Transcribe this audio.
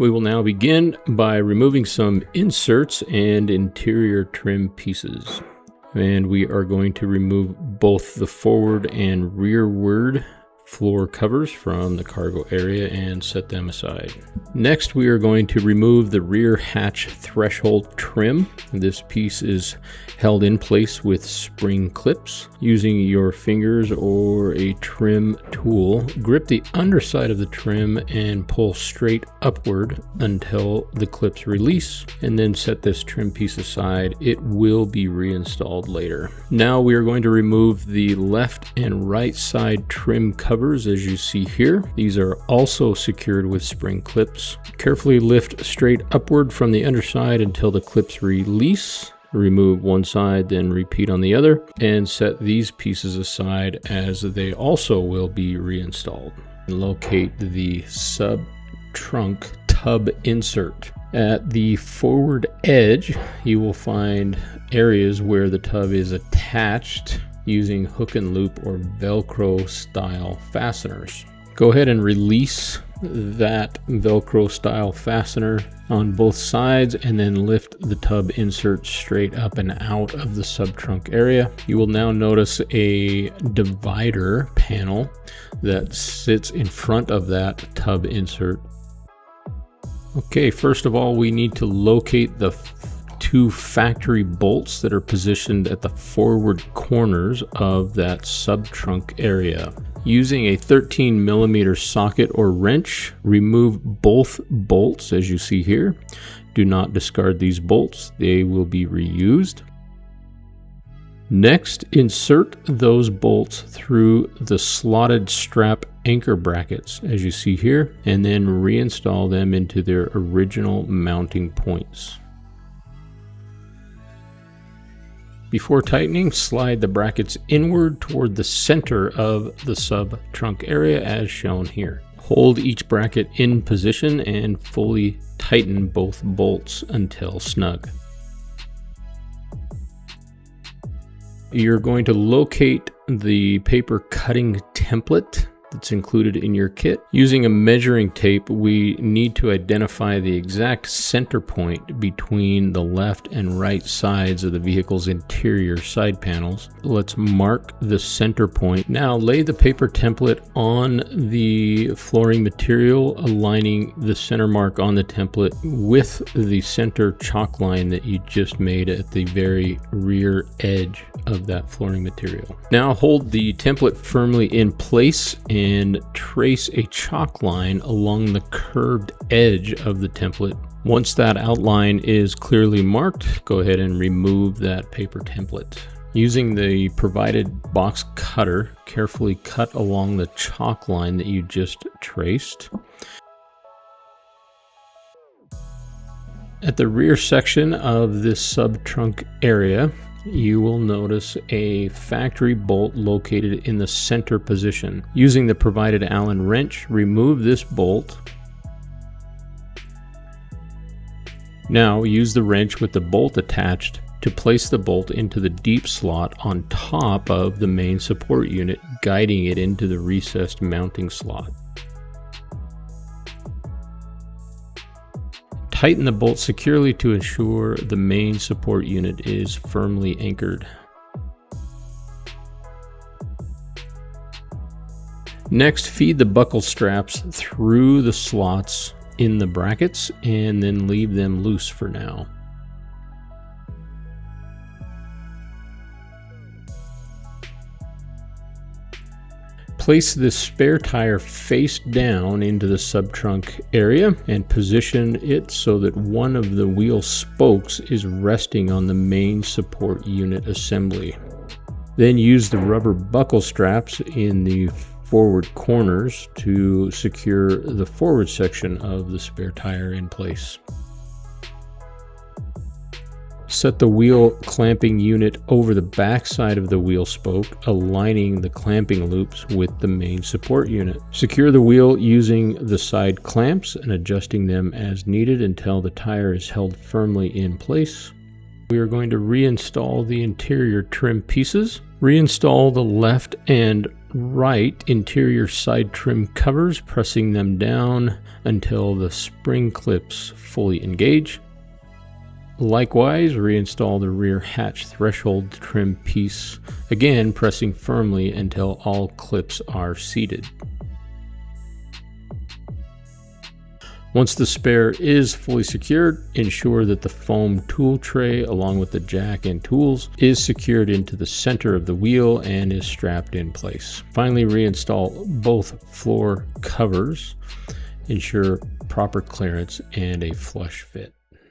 We will now begin by removing some inserts and interior trim pieces. And we are going to remove both the forward and rearward floor covers from the cargo area and set them aside. Next, we are going to remove the rear hatch threshold trim. This piece is held in place with spring clips. Using your fingers or a trim tool, grip the underside of the trim and pull straight upward until the clips release, and then set this trim piece aside. It will be reinstalled later. Now we are going to remove the left and right side trim covers, as you see here. These are also secured with spring clips. Carefully lift straight upward from the underside until the clips release. Remove one side, then repeat on the other, and set these pieces aside as they also will be reinstalled. Locate the sub-trunk tub insert. At the forward edge, you will find areas where the tub is attached using hook and loop or Velcro style fasteners. Go ahead and release that Velcro style fastener on both sides and then lift the tub insert straight up and out of the sub-trunk area. You will now notice a divider panel that sits in front of that tub insert. Okay, first of all, we need to locate the two factory bolts that are positioned at the forward corners of that sub-trunk area. Using a 13mm socket or wrench, remove both bolts as you see here. Do not discard these bolts, they will be reused. Next, insert those bolts through the slotted strap anchor brackets as you see here, and then reinstall them into their original mounting points. Before tightening, slide the brackets inward toward the center of the sub-trunk area as shown here. Hold each bracket in position and fully tighten both bolts until snug. You're going to locate the paper cutting template that's included in your kit. Using a measuring tape, we need to identify the exact center point between the left and right sides of the vehicle's interior side panels. Let's mark the center point. Now lay the paper template on the flooring material, aligning the center mark on the template with the center chalk line that you just made at the very rear edge of that flooring material. Now hold the template firmly in place and trace a chalk line along the curved edge of the template. Once that outline is clearly marked, go ahead and remove that paper template. Using the provided box cutter, carefully cut along the chalk line that you just traced. At the rear section of this sub-trunk area, you will notice a factory bolt located in the center position. Using the provided Allen wrench, remove this bolt. Now use the wrench with the bolt attached to place the bolt into the deep slot on top of the main support unit, guiding it into the recessed mounting slot. Tighten the bolt securely to ensure the main support unit is firmly anchored. Next, feed the buckle straps through the slots in the brackets and then leave them loose for now. Place the spare tire face down into the sub-trunk area and position it so that one of the wheel spokes is resting on the main support unit assembly. Then use the rubber buckle straps in the forward corners to secure the forward section of the spare tire in place. Set the wheel clamping unit over the back side of the wheel spoke, aligning the clamping loops with the main support unit. Secure the wheel using the side clamps and adjusting them as needed until the tire is held firmly in place. We are going to reinstall the interior trim pieces. Reinstall the left and right interior side trim covers, pressing them down until the spring clips fully engage. Likewise, reinstall the rear hatch threshold trim piece, again pressing firmly until all clips are seated. Once the spare is fully secured, ensure that the foam tool tray along with the jack and tools is secured into the center of the wheel and is strapped in place. Finally, reinstall both floor covers. Ensure proper clearance and a flush fit.